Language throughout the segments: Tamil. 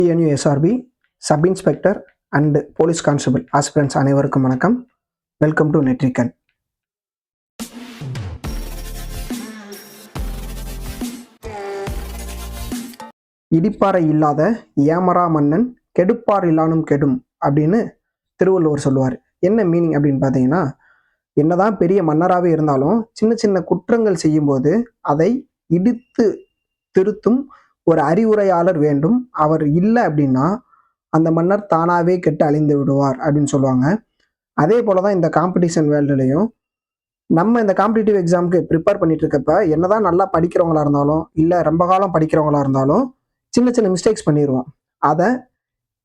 TNUSRB sub inspector and police constable aspirants அனைவருக்கும் வணக்கம். Welcome to நெட்ரிக்கன். இடிப்பாறை இல்லாத ஏமரா மன்னன் கெடுப்பார் இல்லானும் கெடும் அப்படின்னு திருவள்ளுவர் சொல்லுவார். என்ன மீனிங் அப்படின்னு பார்த்தீங்கன்னா, என்னதான் பெரிய மன்னராகவே இருந்தாலும் சின்ன சின்ன குற்றங்கள் செய்யும்போது அதை இடித்து திருத்தும் ஒரு அறிவுரையாளர் வேண்டும். அவர் இல்லை அப்படின்னா அந்த மன்னர் தானாகவே கெட்டு அழிந்து விடுவார் அப்படின்னு சொல்லுவாங்க. அதே போல தான் இந்த காம்படிஷன் வேர்ல்டுலையும் நம்ம இந்த காம்படிட்டிவ் எக்ஸாமுக்கு ப்ரிப்பேர் பண்ணிட்டு இருக்கப்ப என்னதான் நல்லா படிக்கிறவங்களா இருந்தாலும் இல்லை ரொம்ப காலம் படிக்கிறவங்களா இருந்தாலும் சின்ன சின்ன மிஸ்டேக்ஸ் பண்ணிடுவோம். அதை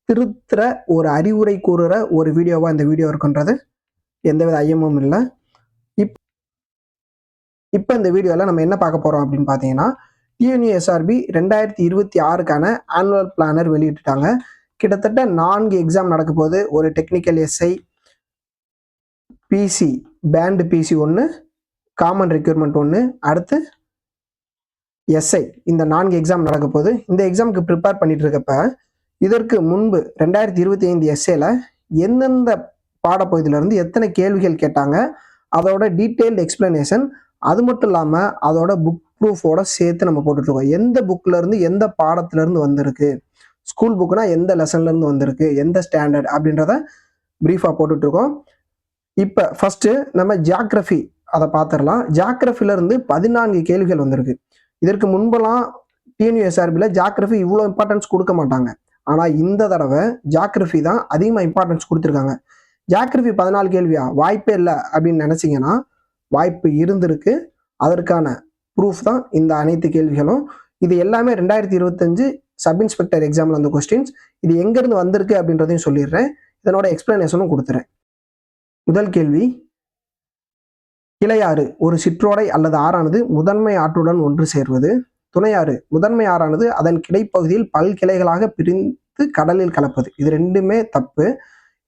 திருத்துற ஒரு அறிவுரை கூறுற ஒரு வீடியோவாக இந்த வீடியோ இருக்குன்றது எந்தவித ஐயமும் இல்லை. இப்போ இந்த வீடியோவில் நம்ம என்ன பார்க்க போகிறோம் அப்படின்னு பார்த்தீங்கன்னா, டிஎன்யூஎஸ்ஆர்பி 2026க்கான ஆனுவல் பிளானர் வெளியிட்டுட்டாங்க. கிட்டத்தட்ட 4 எக்ஸாம் நடக்க போது. ஒரு technical SI, PC band PC 1, common requirement 1, அடுத்து எஸ்ஐ, இந்த 4 எக்ஸாம் நடக்க போது. இந்த எக்ஸாமுக்கு ப்ரிப்பேர் பண்ணிட்டு இருக்கப்ப இதற்கு முன்பு 2025 எஸ்ஏல எந்தெந்த பாடப்பகுதியிலிருந்து எத்தனை கேள்விகள் கேட்டாங்க, அதோட டீட்டெயில்டு எக்ஸ்பிளனேஷன், அது மட்டும் இல்லாமல் அதோட புக் ப்ரூஃபோட சேர்த்து நம்ம போட்டுட்ருக்கோம். எந்த புக்கிலேருந்து எந்த பாடத்துலேருந்து வந்திருக்கு, ஸ்கூல் புக்குனா எந்த லெசன்லேருந்து வந்திருக்கு, எந்த ஸ்டாண்டர்ட் அப்படின்றத ப்ரீஃபாக போட்டுட்ருக்கோம். இப்போ ஃபஸ்ட்டு நம்ம ஜியாகிரஃபி அதை பார்த்துடலாம். ஜியாகிரஃபிலேருந்து 14 கேள்விகள் வந்திருக்கு. இதற்கு முன்பெல்லாம் டிஎன்யூஎஸ்ஆர்பியில் ஜியாகிரஃபி இவ்வளோ இம்பார்ட்டன்ஸ் கொடுக்க மாட்டாங்க. ஆனால் இந்த தடவை ஜியாகிரஃபி தான் அதிகமாக இம்பார்ட்டன்ஸ் கொடுத்துருக்காங்க. ஜியாகிரஃபி 14 கேள்வியா, வாய்ப்பே இல்லை அப்படின்னு நினச்சிங்கன்னா வாய்ப்பு இருந்திருக்கு. அதற்கான ப்ரூஃப் தான் இந்த அனைத்து கேள்விகளும். இது எல்லாமே 2025 சப் இன்ஸ்பெக்டர் எக்ஸாமில் அந்த கொஸ்டின்ஸ். இது எங்கேருந்து வந்திருக்கு அப்படின்றதையும் சொல்லிடுறேன். இதனோட எக்ஸ்பிளனேஷனும் கொடுத்துறேன். முதல் கேள்வி, கிளையாறு ஒரு சிற்றோடை அல்லது ஆறானது முதன்மை ஆற்றுடன் ஒன்று சேர்வது. துணையாறு முதன்மை ஆறானது அதன் கிடைப்பகுதியில் பல்கிளைகளாக பிரிந்து கடலில் கலப்பது. இது ரெண்டுமே தப்பு.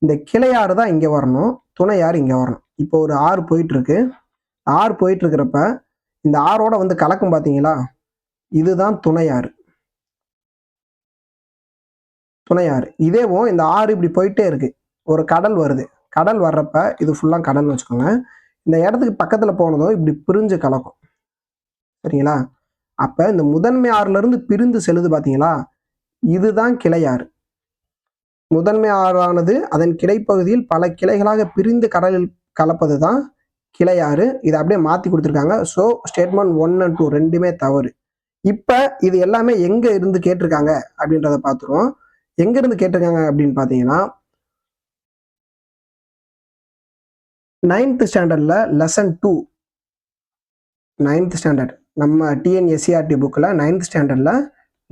இந்த கிளையாறு தான் இங்கே வரணும், துணையாறு இங்கே வரணும். இப்போ ஒரு ஆறு போயிட்டு இருக்கு. ஆறு போயிட்டு இருக்கிறப்ப இந்த ஆறோட வந்து கலக்கும் பார்த்தீங்களா, இதுதான் துணையாறு. துணையாறு இதேவும் இந்த ஆறு இப்படி போயிட்டே இருக்கு. ஒரு கடல் வருது. கடல் வர்றப்ப இது ஃபுல்லாக கடல்னு வச்சுக்கோங்க. இந்த இடத்துக்கு பக்கத்தில் போனதும் இப்படி பிரிஞ்சு கலக்கும். சரிங்களா? அப்போ இந்த முதன்மை ஆறுலேருந்து பிரிந்து செல்லுது பார்த்தீங்களா, இதுதான் கிளையாறு. முதன்மை ஆறானது அதன் கிடைப்பகுதியில் பல கிளைகளாக பிரிந்து கடலில் கலப்பது தான் கிளையாறு. இதை அப்படியே மாற்றி கொடுத்துருக்காங்க. ஸோ ஸ்டேட்மெண்ட் 1 and 2 ரெண்டுமே தவறு. இப்போ இது எல்லாமே எங்கே இருந்து கேட்டிருக்காங்க அப்படின்றத பார்த்துருவோம். எங்கேருந்து கேட்டிருக்காங்க அப்படின்னு பார்த்தீங்கன்னா, 9th ஸ்டாண்டர்டில் லெசன் 2, 9th ஸ்டாண்டர்ட் நம்ம டிஎன்எஸ்சிஆர்டி புக்கில் 9th ஸ்டாண்டர்டில்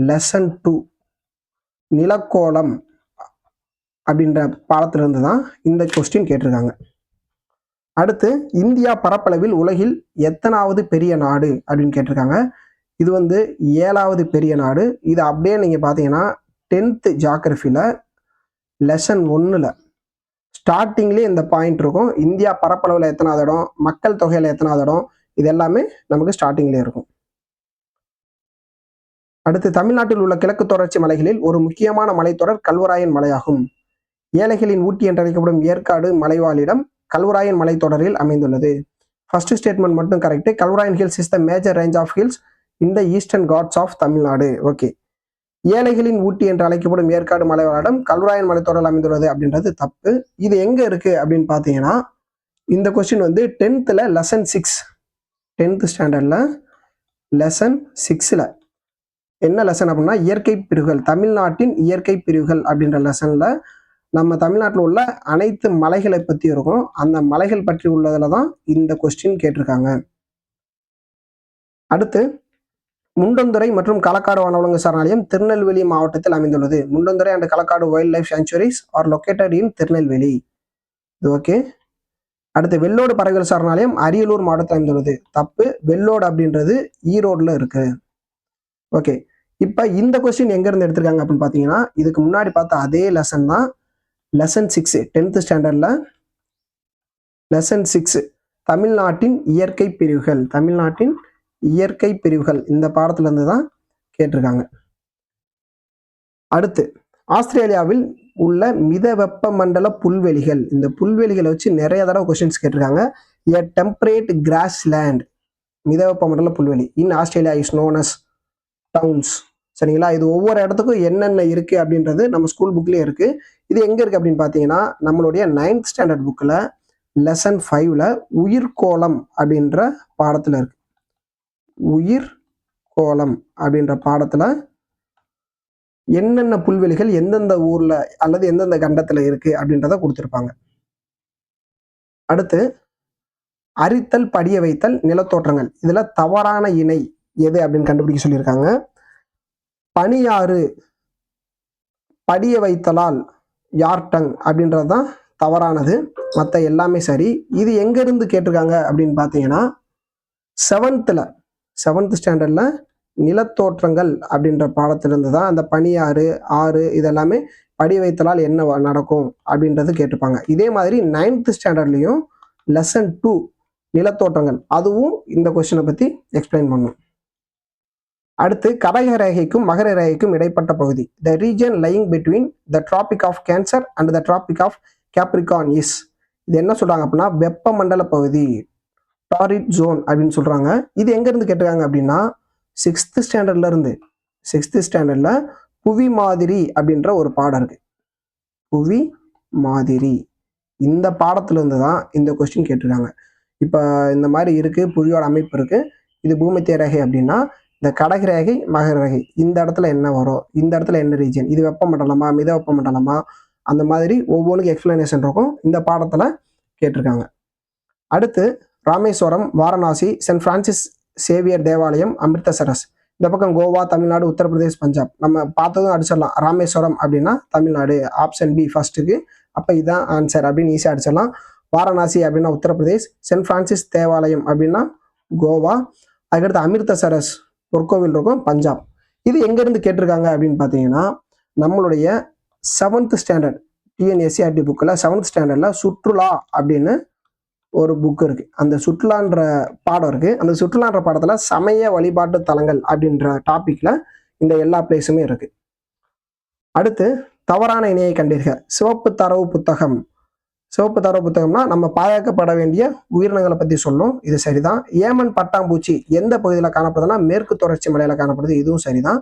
லெசன் 2 நிலக்கோளம் அப்படின்ற பாடத்திலிருந்து தான் இந்த கொஸ்டின் கேட்டிருக்காங்க. அடுத்து, இந்தியா பரப்பளவில் உலகில் எத்தனாவது பெரிய நாடு அப்படின்னு கேட்டிருக்காங்க. இது வந்து 7வது பெரிய நாடு. இது அப்படியே நீங்கள் பார்த்தீங்கன்னா 10th ஜியாகிரஃபியில் லெசன் 1ல் ஸ்டார்டிங்லேயே இந்த பாயிண்ட் இருக்கும். இந்தியா பரப்பளவில் எத்தனாவது இடம், மக்கள் தொகையில் எத்தனாவது இடம், இது எல்லாமே நமக்கு ஸ்டார்டிங்லேயே இருக்கும். அடுத்து, தமிழ்நாட்டில் உள்ள கிழக்கு தொடர்ச்சி மலைகளில் ஒரு முக்கியமான மலைத்தொடர் கல்வராயன் மலையாகும். ஏழைகளின் ஊட்டி என்று அழைக்கப்படும் ஏற்காடு மலைவாழிடம் கல்வராயன் மலைத்தொடரில் அமைந்துள்ளது. ஃபர்ஸ்ட் ஸ்டேட்மெண்ட் மட்டும் correct. Kalvarayan hills is the major range of hills in the Eastern Ghats of Tamil Nadu. Okay. ஏழைகளின் ஊட்டி என்று அழைக்கப்படும் ஏற்காடு மலைவாழிடம் கல்வராயன் மலைத்தொடரில் அமைந்துள்ளது அப்படின்றது தப்பு. இது எங்கே இருக்கு அப்படின்னு பார்த்தீங்கன்னா, இந்த கொஸ்டின் வந்து 10th லெசன் 6, 10th ஸ்டாண்டர்டில் லெசன் 6ல் என்ன லெசன் அப்படின்னா, இயற்கை பிரிவுகள், தமிழ்நாட்டின் இயற்கை பிரிவுகள் அப்படின்ற லெசனில் நம்ம தமிழ்நாட்டில் உள்ள அனைத்து மலைகளை பற்றி இருக்கும். அந்த மலைகள் பற்றி உள்ளதில் தான் இந்த கொஸ்டின் கேட்டிருக்காங்க. அடுத்து, முண்டந்துறை மற்றும் களக்காடு வனவிலங்கு சரணாலயம் திருநெல்வேலி மாவட்டத்தில் அமைந்துள்ளது. Mundanthurai and Kalakkad wild life sanctuaries R located in Tirunelveli. இது ஓகே. அடுத்து, வெள்ளோடு பறவைகள் சரணாலயம் அரியலூர் மாவட்டத்தில் அமைந்துள்ளது. தப்பு. வெள்ளோடு அப்படின்றது ஈரோடில் இருக்கு. ஓகே. இப்போ இந்த கொஸ்டின் எங்கேருந்து எடுத்திருக்காங்க அப்படின்னு பார்த்தீங்கன்னா, இதுக்கு முன்னாடி பார்த்த அதே லெசன் தான் லெசன் 6, 10th ஸ்டாண்டர்டில் லெசன் 6 தமிழ்நாட்டின் இயற்கை பிரிவுகள், தமிழ்நாட்டின் இயற்கை பிரிவுகள் இந்த பாடத்திலிருந்து தான் கேட்டிருக்காங்க. அடுத்து, ஆஸ்திரேலியாவில் உள்ள மித வெப்பமண்டல புல்வெளிகள், இந்த புல்வெளிகளை வச்சு நிறைய தடவை கொஸ்டின்ஸ் கேட்டிருக்காங்க. எ டெம்பரேட் கிராஸ் லேண்ட், மித வெப்பமண்டல புல்வெளி in Australia is known as downs. சரிங்களா, இது ஒவ்வொரு இடத்துக்கும் என்னென்ன இருக்கு அப்படின்றது நம்ம ஸ்கூல் புக்லயே இருக்கு. இது எங்க இருக்கு அப்படின்னு பாத்தீங்கன்னா நம்மளுடைய 9th ஸ்டாண்டர்ட் புக்ல லெசன் 5ல உயிர்கோளம் அப்படின்ற பாடத்துல இருக்கு. உயிர்கோளம் அப்படின்ற பாடத்துல என்னென்ன புல்வெளிகள் எந்தெந்த ஊர்ல அல்லது எந்தெந்த கண்டத்துல இருக்கு அப்படின்றத கொடுத்திருப்பாங்க. அடுத்து அரித்தல், படிய வைத்தல், நிலத்தோற்றங்கள், இதுல தவறான இணை எது அப்படின்னு கண்டுபிடிக்க சொல்லியிருக்காங்க. பனியாறு படிய வைத்தலால் யார்டங் அப்படின்றது தான் தவறானது, மற்ற எல்லாமே சரி. இது எங்க இருந்து கேட்டிருக்காங்க அப்படின்னு பார்த்தீங்கன்னா 7th ஸ்டாண்டர்ட்ல நிலத்தோற்றங்கள் அப்படின்ற பாடத்திலிருந்து தான் அந்த பனியாறு, ஆறு இதெல்லாமே படிய வைத்தலால் என்ன நடக்கும் அப்படின்றது கேட்டிருப்பாங்க. இதே மாதிரி 9th ஸ்டாண்டர்ட்லையும் லெசன் 2 நிலத்தோற்றங்கள், அதுவும் இந்த கொஸ்டினை பத்தி எக்ஸ்பிளைன் பண்ணும். அடுத்து கடக ரேகைக்கும் மகர ரேகைக்கும் இடைப்பட்ட பகுதி, the region lying between the Tropic of Cancer and the Tropic of Capricorn is, இது என்ன சொல்றாங்க அப்படின்னா வெப்பமண்டல பகுதி, டாரிட் ஜோன் அப்படின்னு சொல்றாங்க. இது எங்க இருந்து கேட்டிருக்காங்க அப்படின்னா 6th ஸ்டாண்டர்ட்ல புவி மாதிரி அப்படின்ற ஒரு பாடம் இருக்கு. புவி மாதிரி, இந்த பாடத்துல இருந்து தான் இந்த கொஸ்டின் கேட்டிருக்காங்க. இப்ப இந்த மாதிரி இருக்கு, புவியோட அமைப்பு இருக்கு, இது பூமத்திய ரேகை அப்படின்னா இந்த கடக ரேகை மகர ரேகை, இந்த இடத்துல என்ன வரும், இந்த இடத்துல என்ன ரீஜன், இது வெப்பமண்டலமா மித வெப்பமண்டலமா, அந்த மாதிரி ஒவ்வொன்றுக்கும் எக்ஸ்பிளனேஷன் இருக்கும், இந்த பாடத்துல கேட்டிருக்காங்க. அடுத்து Rameswaram, Varanasi, Saint Francis Xavier தேவாலயம், அமிர்தசரஸ், இந்த பக்கம் கோவா, தமிழ்நாடு, உத்தரப்பிரதேஷ், பஞ்சாப். நம்ம பார்த்ததும் அடிச்சிடலாம். ராமேஸ்வரம் அப்படின்னா தமிழ்நாடு, ஆப்ஷன் பி ஃபர்ஸ்ட்டுக்கு, அப்போ இதுதான் ஆன்சர் அப்படின்னு ஈஸியாக அடிச்சிடலாம். வாரணாசி அப்படின்னா உத்தரப்பிரதேஷ், சென்ட் பிரான்சிஸ் தேவாலயம் அப்படின்னா கோவா, அதுக்கடுத்து அமிர்தசரஸ் பொற்கோவில் இருக்கும் பஞ்சாப். இது எங்கேருந்து கேட்டிருக்காங்க அப்படின்னு பார்த்தீங்கன்னா நம்மளுடைய 7th ஸ்டாண்டர்ட் டிஎன்எஸ்சிஆர்டி புக்கில் 7th ஸ்டாண்டர்டில் சுற்றுலா அப்படின்னு ஒரு புக் இருக்கு. அந்த சுற்றுலான்ற பாடம் இருக்கு. அந்த சுற்றுலான்ற பாடத்துல சமய வழிபாட்டு தலங்கள் அப்படின்ற டாபிக்ல இந்த எல்லா பிளேஸுமே இருக்கு. அடுத்து தவறான இணையை கண்டீர்கள். சிவப்பு தரவு புத்தகம்னா நம்ம பாதுகாக்கப்பட வேண்டிய உயிரினங்களை பத்தி சொல்லும், இது சரிதான். ஏமன் பட்டாம்பூச்சி எந்த பகுதியில் காணப்படுதுன்னா மேற்கு தொடர்ச்சி மலையில காணப்படுது, இதுவும் சரிதான்.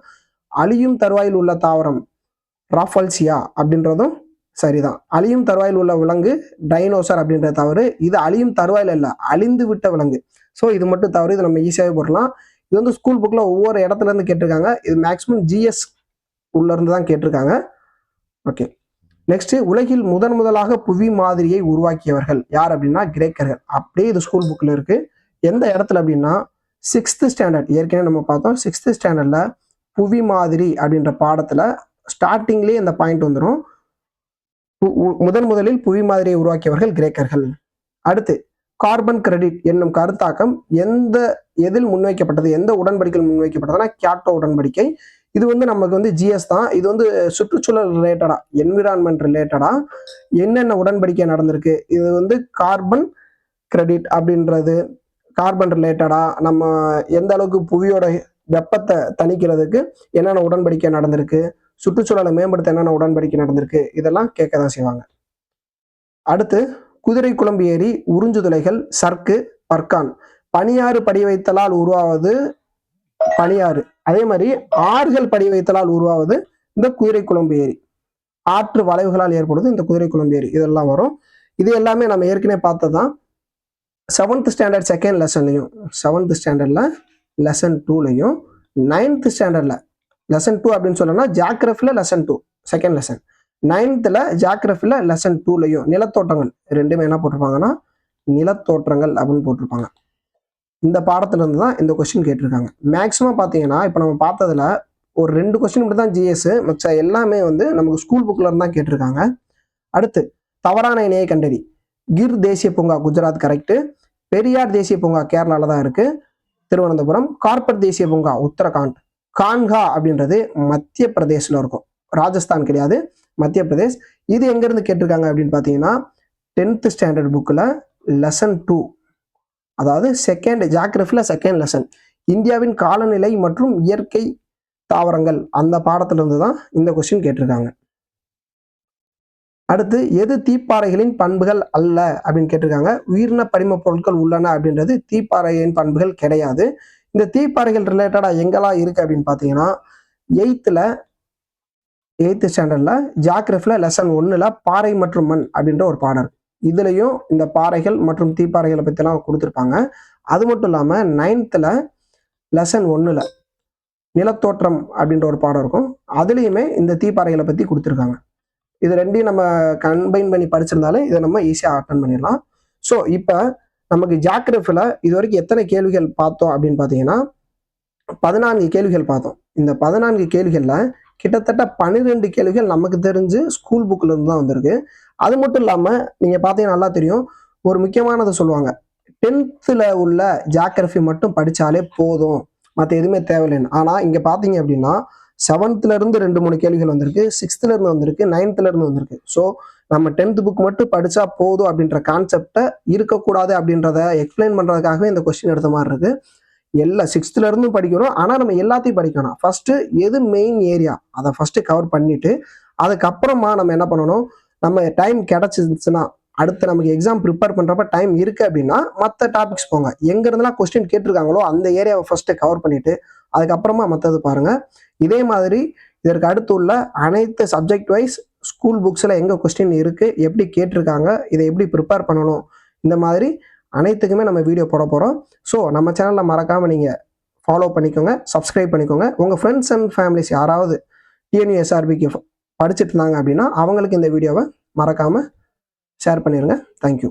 அழியும் தருவாயில் உள்ள தாவரம் ராஃபல்சியா அப்படின்றதும் சரிதான். அழியும் தருவாயில் உள்ள விலங்கு டைனோசர் அப்படின்ற தவறு. இது அழியும் தருவாயில் இல்ல, அழிந்து விட்ட விலங்கு. ஸோ இது மட்டும் தவறு, இது நம்ம ஈஸியாகவே போடலாம். இது வந்து ஸ்கூல் புக்ல ஒவ்வொரு இடத்துல இருந்து கேட்டிருக்காங்க. இது மேக்சிமம் ஜிஎஸ் உள்ள இருந்து தான் கேட்டிருக்காங்க. ஓகே, நெக்ஸ்ட் உலகில் முதலாக புவி மாதிரியை உருவாக்கியவர்கள் யார் அப்படின்னா கிரேக்கர்கள். அப்படியே இது ஸ்கூல் புக்ல இருக்கு. எந்த இடத்துல அப்படின்னா 6th ஸ்டாண்டர்ட், ஏற்கனவே நம்ம பார்த்தோம். 6th ஸ்டாண்டர்ட்ல புவி மாதிரி அப்படின்ற பாடத்துல ஸ்டார்டிங்லேயே இந்த பாயிண்ட் வந்துடும். முதலில் புவி மாதிரியை உருவாக்கியவர்கள் கிரேக்கர்கள். அடுத்து கார்பன் கிரெடிட் என்னும் கருத்தாக்கம் எதில் முன்வைக்கப்பட்டது, எந்த உடன்படிக்கையில் முன்வைக்கப்பட்டதுன்னா கியோட்டோ உடன்படிக்கை. இது வந்து நமக்கு வந்து ஜிஎஸ் தான். இது வந்து சுற்றுச்சூழல் ரிலேட்டடா, என்விரான்மெண்ட் ரிலேட்டடா என்னென்ன உடன்படிக்கை நடந்திருக்கு, இது வந்து கார்பன் கிரெடிட் அப்படின்றது கார்பன் ரிலேட்டடா நம்ம எந்த அளவுக்கு புவியோட வெப்பத்தை தணிக்கிறதுக்கு என்னென்ன உடன்படிக்கை நடந்திருக்கு, சுற்றுச்சூழலை மேம்படுத்த என்னென்ன உடன்படிக்கை நடந்திருக்கு, இதெல்லாம் கேட்க தான் செய்வாங்க. அடுத்து குதிரை குழம்பு ஏரி, உறிஞ்சுதுளைகள், சர்க்கு, பர்கான், பனியாறு படி வைத்தலால் உருவாவது பனியாறு. அதே மாதிரி ஆறுகள் படி வைத்தலால் உருவாவது இந்த குதிரை குழம்பு ஏரி, ஆற்று வளைவுகளால் ஏற்படுவது இந்த குதிரை குழம்பு ஏரி, இதெல்லாம் வரும். இது எல்லாமே நம்ம ஏற்கனவே பார்த்ததான் 7th ஸ்டாண்டர்ட் செகண்ட் லெசன்லையும், 7th ஸ்டாண்டர்ட்ல லெசன் 2லையும், 9th ஸ்டாண்டர்ட்ல லெசன் 2 அப்படின்னு சொல்லணும்னா ஜியாகிரபில லெசன் 2 செகண்ட் லெசன், 9th ஜியாகிரபில லெசன் 2லையும் நிலத்தோற்றங்கள் ரெண்டுமே என்ன போட்டிருப்பாங்கன்னா நிலத்தோற்றங்கள் அப்படின்னு போட்டிருப்பாங்க. இந்த பாடத்துல இருந்து தான் இந்த கொஸ்டின் கேட்டிருக்காங்க. மேக்சிமம் பார்த்தீங்கன்னா இப்போ நம்ம பார்த்ததுல ஒரு 2 கொஸ்டின் மட்டும் தான் ஜிஎஸ், மற்ற எல்லாமே வந்து நமக்கு ஸ்கூல் புக்ல இருந்து தான் கேட்டிருக்காங்க. அடுத்து தவறான இணையை கண்டறி. கிர் தேசிய பூங்கா குஜராத் கரெக்ட், பெரியார் தேசிய பூங்கா கேரளால தான் இருக்கு, திருவனந்தபுரம். கார்பட் தேசிய பூங்கா உத்தரகாண்ட், கான்ஹா அப்படின்றது மத்திய பிரதேஷ்ல இருக்கும், ராஜஸ்தான் கிடையாது, மத்திய பிரதேஷ். இது எங்க இருந்து கேட்டிருக்காங்க அப்படின்னு பாத்தீங்கன்னா 10th ஸ்டாண்டர்ட் புக்ல லெசன் 2, அதாவது ஜியாகிரபில செகண்ட் லெசன், இந்தியாவின் காலநிலை மற்றும் இயற்கை தாவரங்கள், அந்த பாடத்துல இருந்து தான் இந்த கொஸ்டின் கேட்டிருக்காங்க. அடுத்து எது தீப்பாறைகளின் பண்புகள் அல்ல அப்படின்னு கேட்டிருக்காங்க. உயிரின படிம பொருட்கள் உள்ளன அப்படின்றது தீப்பாறையின் பண்புகள் கிடையாது. இந்த தீப்பாறைகள் ரிலேட்டடா எங்கெல்லாம் இருக்கு அப்படின்னு பார்த்தீங்கன்னா, 8th ஸ்டாண்டர்ட்ல ஜியாகிரபில லெசன் 1ல பாறை மற்றும் மண் அப்படின்ற ஒரு பாடம் இருக்கு. இதுலயும் இந்த பாறைகள் மற்றும் தீப்பாறைகளை பத்திலாம் கொடுத்துருப்பாங்க. அது மட்டும் இல்லாம 9th லெசன் 1ல நிலத்தோற்றம் அப்படின்ற ஒரு பாடம் இருக்கும். அதுலயுமே இந்த தீப்பாறைகளை பத்தி கொடுத்துருக்காங்க. இது ரெண்டையும் நம்ம கம்பைன் பண்ணி படிச்சிருந்தாலே இதை நம்ம ஈஸியா அட்டன் பண்ணிடலாம். ஸோ இப்போ நமக்கு ஜியாகிரபில இது வரைக்கும் எத்தனை கேள்விகள் பார்த்தோம் அப்படின்னு பார்த்தீங்கன்னா 14 கேள்விகள் பார்த்தோம். இந்த 14 கேள்விகள்ல கிட்டத்தட்ட 12 கேள்விகள் நமக்கு தெரிஞ்சு ஸ்கூல் புக்ல இருந்து தான் வந்திருக்கு. அது மட்டும் இல்லாம நீங்க பார்த்தீங்கன்னா நல்லா தெரியும், ஒரு முக்கியமானதை சொல்லுவாங்க, 10th உள்ள ஜியாகிரபி மட்டும் படிச்சாலே போதும், மற்ற எதுவுமே தேவையில்லைன்னு. ஆனா இங்க பாத்தீங்க அப்படின்னா 7th இருந்து 2-3 கேள்விகள் வந்திருக்கு, 6th இருந்து வந்திருக்கு, 9th இருந்து வந்திருக்கு. ஸோ நம்ம 10th புக் மட்டும் படிச்சா போதும் அப்படின்ற கான்செப்டை இருக்கக்கூடாது அப்படின்றத எக்ஸ்பிளைன் பண்றதுக்காகவே இந்த கொஸ்டின் எடுத்த மாதிரி இருக்கு. எல்லா 6th இருந்தும் படிக்கணும். ஆனா நம்ம எல்லாத்தையும் படிக்கணும். ஃபர்ஸ்ட் எது மெயின் ஏரியா அதை ஃபர்ஸ்ட் கவர் பண்ணிட்டு அதுக்கப்புறமா நம்ம என்ன பண்ணணும், நம்ம டைம் கிடைச்சிருச்சுன்னா அடுத்து நமக்கு எக்ஸாம் ப்ரிப்பேர் பண்றப்ப டைம் இருக்கு அப்படின்னா மற்ற டாபிக்ஸ் போங்க. எங்க இருந்தெல்லாம் கொஸ்டின் கேட்டிருக்காங்களோ அந்த ஏரியாவை ஃபர்ஸ்ட் கவர் பண்ணிட்டு அதுக்கப்புறமா மற்றது பாருங்க. இதே மாதிரி இதற்கு அடுத்து உள்ள அனைத்து சப்ஜெக்ட் வைஸ் ஸ்கூல் புக்ஸ்ல எங்க கொஸ்டின் இருக்கு, எப்படி கேட்டிருக்காங்க, இதை எப்படி ப்ரிப்பேர் பண்ணணும், இந்த மாதிரி அனைத்துக்குமே நம்ம வீடியோ போட போகிறோம். ஸோ நம்ம சேனலில் மறக்காமல் நீங்கள் ஃபாலோ பண்ணிக்கோங்க, சப்ஸ்கிரைப் பண்ணிக்கோங்க. உங்கள் ஃப்ரெண்ட்ஸ் அண்ட் ஃபேமிலிஸ் யாராவது டிஎன்யூஎஸ்ஆர்பிக்கு படிச்சுட்டு இருந்தாங்க அப்படின்னா அவங்களுக்கு இந்த வீடியோவை மறக்காமல் ஷேர் பண்ணிடுங்க. தேங்க்யூ.